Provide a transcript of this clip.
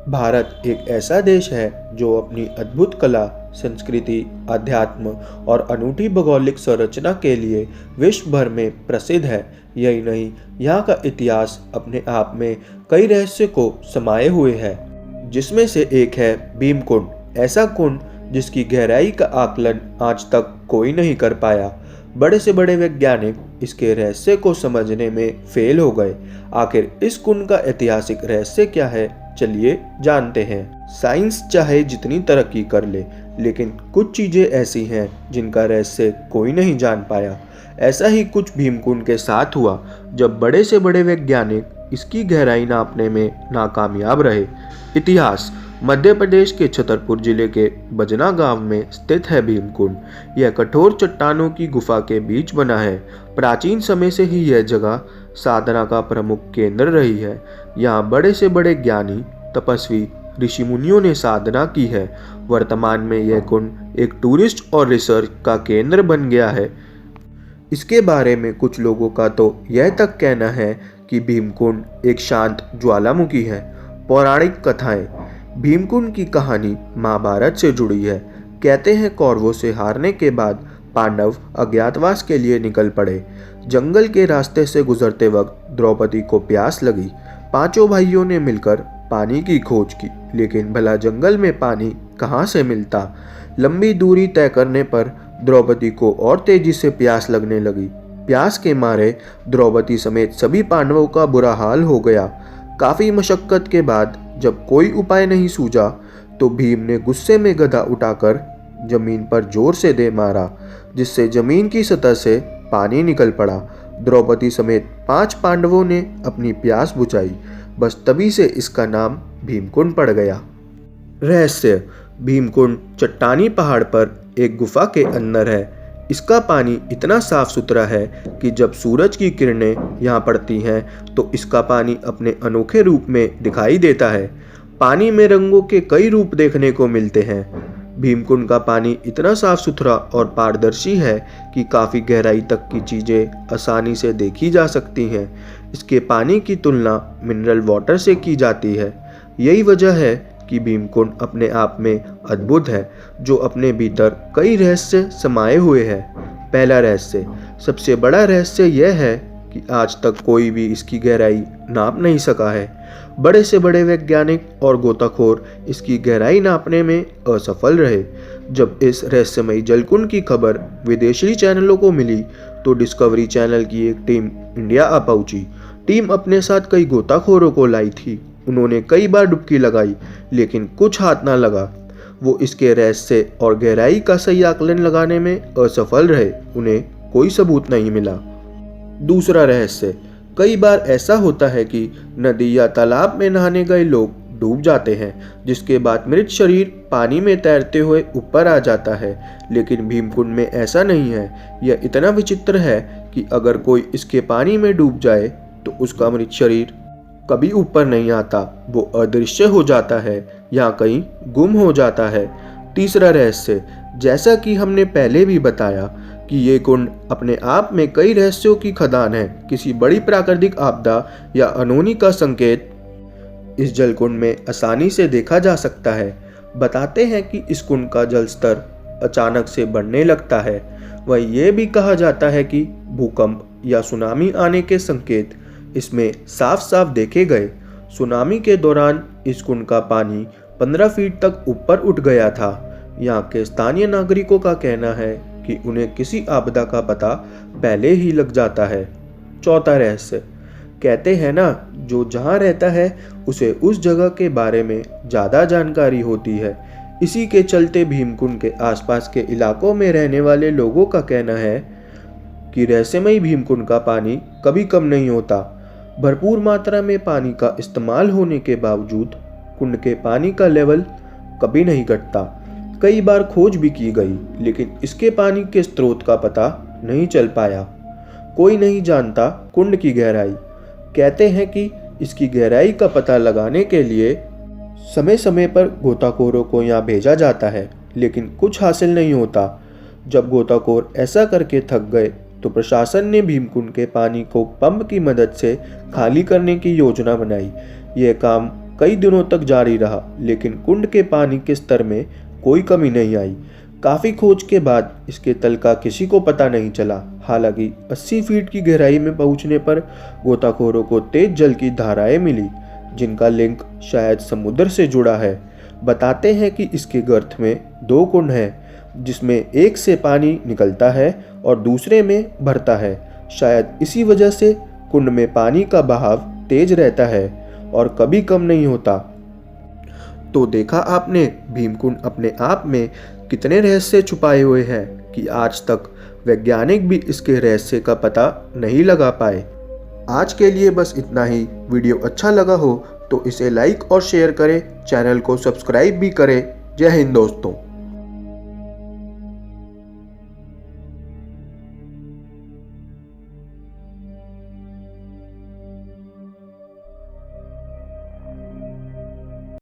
भारत एक ऐसा देश है जो अपनी अद्भुत कला, संस्कृति, अध्यात्म और अनूठी भौगोलिक संरचना के लिए विश्व भर में प्रसिद्ध है। यही नहीं, यहाँ का इतिहास अपने आप में कई रहस्य को समाये हुए है, जिसमें से एक है भीमकुंड। ऐसा कुंड जिसकी गहराई का आकलन आज तक कोई नहीं कर पाया। बड़े से बड़े वैज्ञानिक इसके रहस्य को समझने में फेल हो गए। आखिर इस कुंड का ऐतिहासिक रहस्य क्या है, चलिए जानते हैं। साइंस चाहे जितनी तरक्की कर ले, लेकिन कुछ चीजें ऐसी हैं जिनका रहस्य कोई नहीं जान पाया। ऐसा ही कुछ भीमकुंड के साथ हुआ, जब बड़े से बड़े वैज्ञानिक इसकी गहराई नापने में नाकामयाब रहे। इतिहास: मध्य प्रदेश के छतरपुर जिले के बजना गांव में स्थित है भीमकुंड। यह कठोर चट्टानों की गुफा के बीच बना है। प्राचीन समय से ही यह जगह साधना का प्रमुख केंद्र रही है। यहाँ बड़े से बड़े ज्ञानी, तपस्वी, ऋषि मुनियों ने साधना की है। वर्तमान में यह कुंड एक टूरिस्ट और रिसर्च का केंद्र बन गया है। इसके बारे में कुछ लोगों का तो यह तक कहना है कि भीमकुंड एक शांत ज्वालामुखी है। पौराणिक कथाएं: भीमकुंड की कहानी महाभारत से जुड़ी है। कहते हैं कौरवों से हारने के बाद पांडव अज्ञातवास के लिए निकल पड़े। जंगल के रास्ते से गुजरते वक्त द्रौपदी को प्यास लगी। पांचों भाइयों ने मिलकर पानी की खोज की, लेकिन भला जंगल में पानी कहाँ से मिलता। लंबी दूरी तय करने पर द्रौपदी को और तेजी से प्यास लगने लगी। प्यास के मारे द्रौपदी समेत सभी पांडवों का बुरा हाल हो गया। काफी मशक्कत के बाद जब कोई उपाय नहीं सूझा, तो भीम ने गुस्से में गदा उठाकर जमीन पर जोर से दे मारा, जिससे जमीन की सतह से पानी निकल पड़ा। द्रौपदी समेत 5 पांडवों ने अपनी प्यास बुझाई। बस तभी से इसका नाम भीमकुंड पड़ गया। रहस्य: भीमकुंड चट्टानी पहाड़ पर एक गुफा के अंदर है। इसका पानी इतना साफ सुथरा है कि जब सूरज की किरणें यहाँ पड़ती हैं तो इसका पानी अपने अनोखे रूप में दिखाई देता है। पानी में रंगों के कई रूप देखने को मिलते हैं। भीमकुंड का पानी इतना साफ सुथरा और पारदर्शी है कि काफ़ी गहराई तक की चीज़ें आसानी से देखी जा सकती हैं। इसके पानी की तुलना मिनरल वाटर से की जाती है। यही वजह है कि भीमकुंड अपने आप में अद्भुत है, जो अपने भीतर कई रहस्य समाये हुए हैं। पहला रहस्य: सबसे बड़ा रहस्य यह है कि आज तक कोई भी इसकी गहराई नाप नहीं सका है। बड़े से बड़े वैज्ञानिक और गोताखोर इसकी गहराई नापने में असफल रहे। जब इस रहस्यमयी जलकुंड की खबर विदेशी चैनलों को मिली, तो डिस्कवरी चैनल की एक टीम इंडिया आ पहुंची। टीम अपने साथ कई गोताखोरों को लाई थी। उन्होंने कई बार डुबकी लगाई, लेकिन कुछ हाथ ना लगा। वो इसके रहस्य और गहराई का सही आकलन लगाने में असफल रहे। उन्हें कोई सबूत नहीं मिला। दूसरा रहस्य: कई बार ऐसा होता है कि नदी या तालाब में नहाने गए लोग डूब जाते हैं, जिसके बाद मृत शरीर पानी में तैरते हुए ऊपर आ जाता है। लेकिन भीमकुंड में ऐसा नहीं है। यह इतना विचित्र है कि अगर कोई इसके पानी में डूब जाए तो उसका मृत शरीर कभी ऊपर नहीं आता। वो अदृश्य हो जाता है या कहीं गुम हो जाता है। तीसरा रहस्य: जैसा कि हमने पहले भी बताया कि ये कुंड अपने आप में कई रहस्यों की खदान है। किसी बड़ी प्राकृतिक आपदा या अनहोनी का संकेत इस जलकुंड में आसानी से देखा जा सकता है। बताते हैं कि इस कुंड का जल स्तर अचानक से बढ़ने लगता है। वह यह भी कहा जाता है कि भूकंप या सुनामी आने के संकेत इसमें साफ साफ देखे गए। सुनामी के दौरान इस कुंड का पानी 15 फीट तक ऊपर उठ गया था। यहाँ के स्थानीय नागरिकों का कहना है कि उन्हें किसी आपदा का पता पहले ही लग जाता है। चौथा रहस्य: कहते हैं ना, जो जहाँ रहता है उसे उस जगह के बारे में ज़्यादा जानकारी होती है। इसी के चलते भीमकुंड के आसपास के इलाकों में रहने वाले लोगों का कहना है कि रहस्यमयी भीमकुंड का पानी कभी कम नहीं होता। भरपूर मात्रा में पानी का इस्तेमाल होने के बावजूद कुंड के पानी का लेवल कभी नहीं घटता। कई बार खोज भी की गई, लेकिन इसके पानी के स्रोत का पता नहीं चल पाया। कोई नहीं जानता कुंड की गहराई। कहते हैं कि इसकी गहराई का पता लगाने के लिए समय समय पर गोताखोरों को यहाँ भेजा जाता है, लेकिन कुछ हासिल नहीं होता। जब गोताखोर ऐसा करके थक गए, तो प्रशासन ने भीमकुंड के पानी को पंप की मदद से खाली करने की योजना बनाई। यह काम कई दिनों तक जारी रहा, लेकिन कुंड के पानी के स्तर में कोई कमी नहीं आई। काफी खोज के बाद इसके तल का किसी को पता नहीं चला। हालांकि 80 फीट की गहराई में पहुंचने पर गोताखोरों को तेज जल की धाराएं मिली, जिनका लिंक शायद समुद्र से जुड़ा है। बताते हैं कि इसके गर्त में 2 कुंड हैं, जिसमें एक से पानी निकलता है और दूसरे में भरता है। शायद इसी वजह से कुंड में पानी का बहाव तेज रहता है और कभी कम नहीं होता। तो देखा आपने, भीमकुंड अपने आप में कितने रहस्य छुपाए हुए हैं कि आज तक वैज्ञानिक भी इसके रहस्य का पता नहीं लगा पाए। आज के लिए बस इतना ही। वीडियो अच्छा लगा हो तो इसे लाइक और शेयर करें, चैनल को सब्सक्राइब भी करें। जय हिंद दोस्तों।